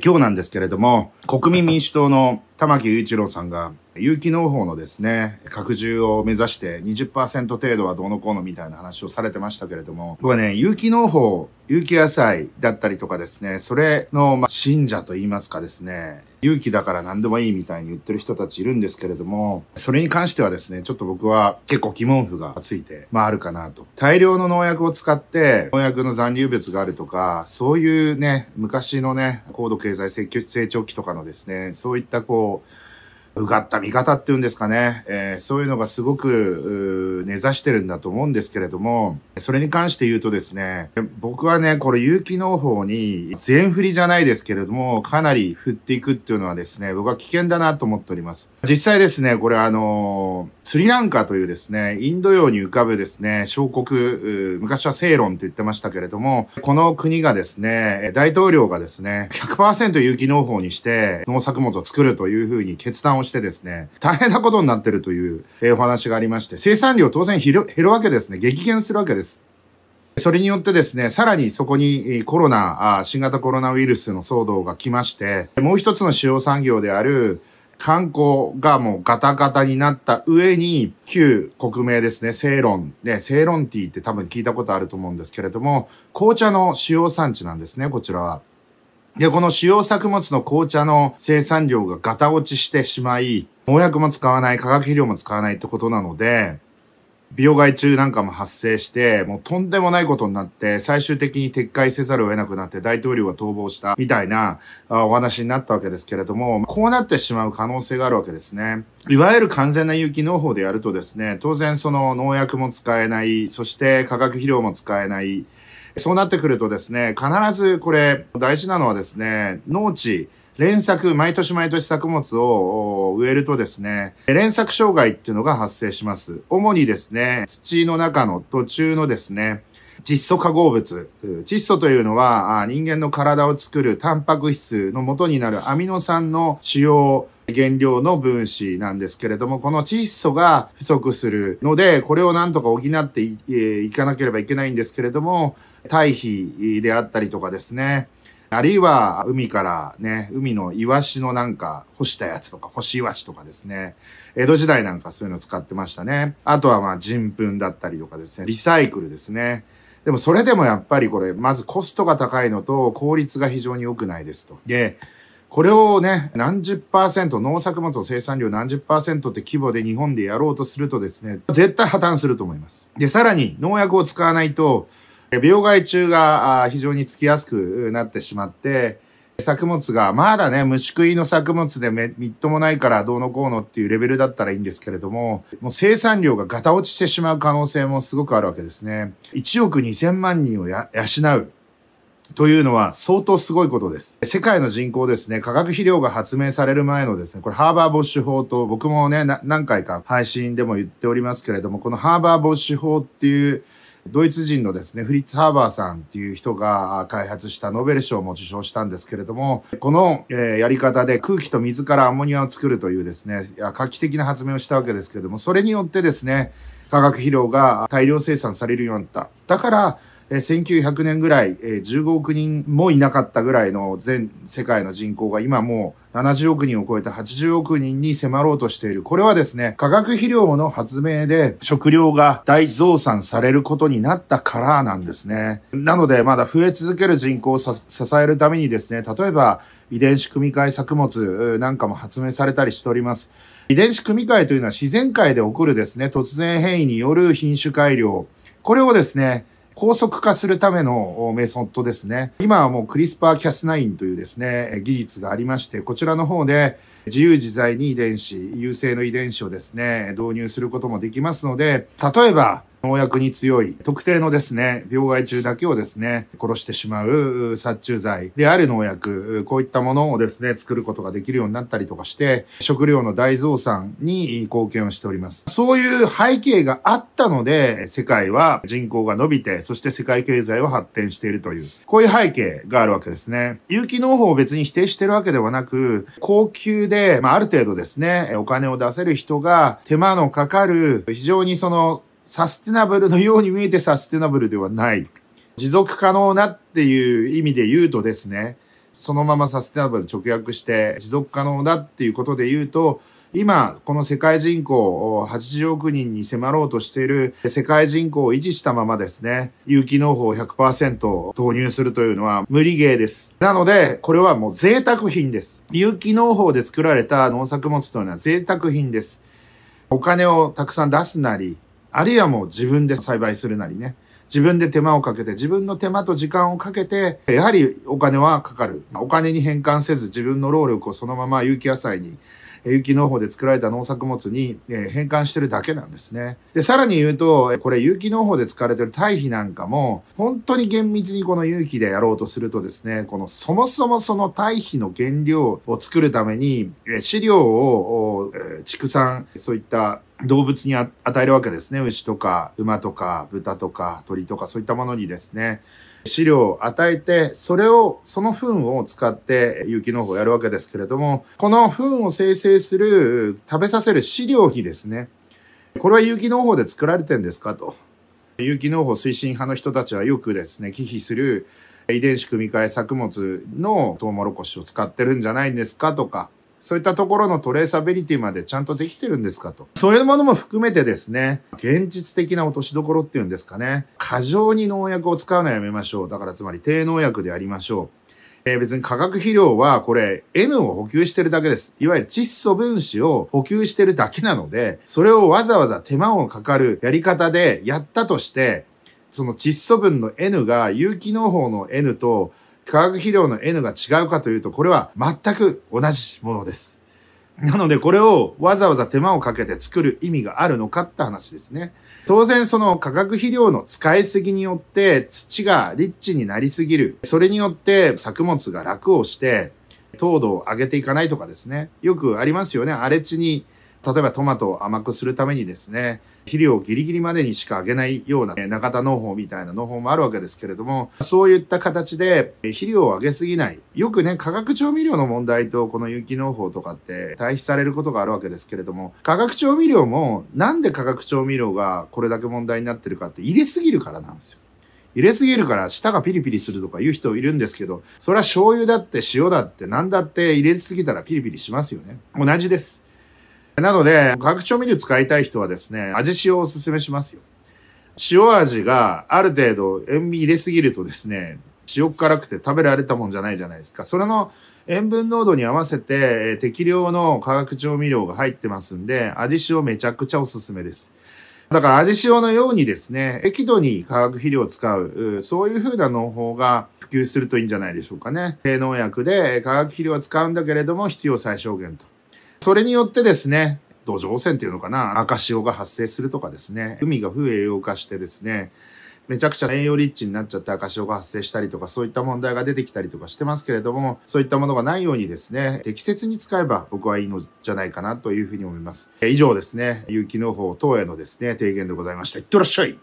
今日なんですけれども、国民民主党の玉木雄一郎さんが有機農法のですね、拡充を目指して 20% 程度はどうのこうのみたいな話をされてましたけれども、僕はね、有機農法、有機野菜だったりとかですね、それの信者と言いますかですね、有機だから何でもいいみたいに言ってる人たちいるんですけれども、それに関してはですね、ちょっと僕は結構疑問符がついて、あるかなと。大量の農薬を使って農薬の残留物があるとか、そういうね、昔のね、高度経済成長期とかのですね、そういったうがった見方っていうんですかね、そういうのがすごく根ざしてるんだと思うんですけれども、それに関して言うとですね、僕はね、これ有機農法に全振りじゃないですけれども、かなり振っていくっていうのはですね、僕は危険だなと思っております。実際ですね、これスリランカというですね、インド洋に浮かぶですね、小国、昔はセイロンって言ってましたけれども、この国がですね、大統領がですね、100% 有機農法にして農作物を作るというふうに決断をしてですね、大変なことになってるという、お話がありまして、生産量当然減るわけですね。激減するわけです。それによってですね、さらにそこに新型コロナウイルスの騒動が来まして、もう一つの主要産業である観光がもうガタガタになった上に、旧国名ですね、セイロン。セイロンティーって多分聞いたことあると思うんですけれども、紅茶の主要産地なんですね、こちらは。で、この主要作物の紅茶の生産量がガタ落ちしてしまい、農薬も使わない、化学肥料も使わないってことなので、病害虫なんかも発生して、もうとんでもないことになって、最終的に撤回せざるを得なくなって大統領が逃亡したみたいなお話になったわけですけれども、こうなってしまう可能性があるわけですね。いわゆる完全な有機農法でやるとですね、当然その農薬も使えない、そして化学肥料も使えない、そうなってくるとですね、必ずこれ大事なのはですね、農地、連作、毎年毎年作物を植えるとですね、連作障害っていうのが発生します。主にですね、土の中の途中のですね、窒素化合物。窒素というのは人間の体を作るタンパク質の元になるアミノ酸の主要原料の分子なんですけれども、この窒素が不足するので、これをなんとか補っていかなければいけないんですけれども、堆肥であったりとかですね、あるいは海からね、海のイワシのなんか干したやつとか、干しイワシとかですね、江戸時代なんかそういうのを使ってましたね。あとは人糞だったりとかですね、リサイクルですね。でもそれでもやっぱりこれ、まずコストが高いのと効率が非常に良くないですと。で、これをね、何十%、農作物の生産量何十%って規模で日本でやろうとするとですね、絶対破綻すると思います。で、さらに農薬を使わないと、病害虫が非常につきやすくなってしまって、作物がまだね、虫食いの作物でみっともないからどうのこうのっていうレベルだったらいいんですけれども、もう生産量がガタ落ちしてしまう可能性もすごくあるわけですね。1億2000万人を養う。というのは相当すごいことです。世界の人口ですね、化学肥料が発明される前のですね、これハーバー・ボッシュ法と僕もね、何回か配信でも言っておりますけれども、このハーバー・ボッシュ法っていうドイツ人のですね、フリッツ・ハーバーさんっていう人が開発したノーベル賞も受賞したんですけれども、このやり方で空気と水からアンモニアを作るというですね、画期的な発明をしたわけですけれども、それによってですね、化学肥料が大量生産されるようになった。だから、1900年ぐらい、15億人もいなかったぐらいの全世界の人口が今もう70億人を超えて80億人に迫ろうとしている。これはですね、化学肥料の発明で食料が大増産されることになったからなんですね。なので、まだ増え続ける人口を支えるためにですね、例えば遺伝子組み換え作物なんかも発明されたりしております。遺伝子組み換えというのは自然界で起こるですね、突然変異による品種改良。これをですね、高速化するためのメソッドですね。今はもうクリスパーキャス9というですね、技術がありまして、こちらの方で自由自在に優勢の遺伝子をですね、導入することもできますので、例えば農薬に強い特定のですね、病害虫だけをですね、殺してしまう殺虫剤である農薬、こういったものをですね、作ることができるようになったりとかして、食料の大増産に貢献をしております。そういう背景があったので、世界は人口が伸びて、そして世界経済は発展しているという、こういう背景があるわけですね。有機農法を別に否定してるわけではなく、高級で、ある程度ですね、お金を出せる人が手間のかかる、非常にサステナブルのように見えてサステナブルではない。持続可能なっていう意味で言うとですね、そのままサステナブル直訳して持続可能だっていうことで言うと、今、この世界人口80億人に迫ろうとしている世界人口を維持したままですね、有機農法を 100% 導入するというのは無理ゲーです。なので、これはもう贅沢品です。有機農法で作られた農作物というのは贅沢品です。お金をたくさん出すなり、あるいはもう自分で栽培するなりね。自分で手間をかけて、自分の手間と時間をかけて、やはりお金はかかる。お金に変換せず自分の労力をそのまま有機野菜に、有機農法で作られた農作物に変換してるだけなんですね。で、さらに言うと、これ有機農法で使われてる堆肥なんかも、本当に厳密にこの有機でやろうとするとですね、このそもそもその堆肥の原料を作るために、飼料を畜産、そういった動物に与えるわけですね。牛とか馬とか豚とか鳥とかそういったものにですね、飼料を与えて、その糞を使って有機農法をやるわけですけれども、この糞を生成する、食べさせる飼料費ですね。これは有機農法で作られてんですかと。有機農法推進派の人たちはよくですね、忌避する遺伝子組み換え作物のトウモロコシを使ってるんじゃないんですかとか、そういったところのトレーサビリティまでちゃんとできてるんですかと。そういうものも含めてですね、現実的な落としどころっていうんですかね。過剰に農薬を使うのはやめましょう。だからつまり低農薬でやりましょう。別に化学肥料はこれ N を補給してるだけです。いわゆる窒素分子を補給してるだけなので、それをわざわざ手間をかかるやり方でやったとして、その窒素分の N が有機農法の N と化学肥料の N が違うかというと、これは全く同じものです。なので、これをわざわざ手間をかけて作る意味があるのかって話ですね。当然、その化学肥料の使いすぎによって土がリッチになりすぎる。それによって作物が楽をして糖度を上げていかないとかですね。よくありますよね。荒れ地に、例えばトマトを甘くするためにですね、肥料をギリギリまでにしか上げないような中田農法みたいな農法もあるわけですけれども、そういった形で肥料を上げすぎない。よくね、化学調味料の問題とこの有機農法とかって対比されることがあるわけですけれども、化学調味料もなんで化学調味料がこれだけ問題になってるかって入れすぎるからなんですよ。入れすぎるから舌がピリピリするとか言う人いるんですけど、それは醤油だって塩だって何だって入れすぎたらピリピリしますよね。同じです。なので、化学調味料使いたい人はですね、味塩をおすすめしますよ。塩味がある程度塩味入れすぎるとですね、塩辛くて食べられたもんじゃないじゃないですか。それの塩分濃度に合わせて適量の化学調味料が入ってますんで、味塩めちゃくちゃおすすめです。だから味塩のようにですね、適度に化学肥料を使う、そういう風な農法が普及するといいんじゃないでしょうかね。低農薬で化学肥料は使うんだけれども必要最小限と。それによってですね、土壌汚染っていうのかな、赤潮が発生するとかですね、海が不栄養化してですね、めちゃくちゃ栄養リッチになっちゃって赤潮が発生したりとか、そういった問題が出てきたりとかしてますけれども、そういったものがないようにですね、適切に使えば僕はいいのじゃないかなというふうに思います。以上ですね、有機農法等へのですね、提言でございました。いってらっしゃい。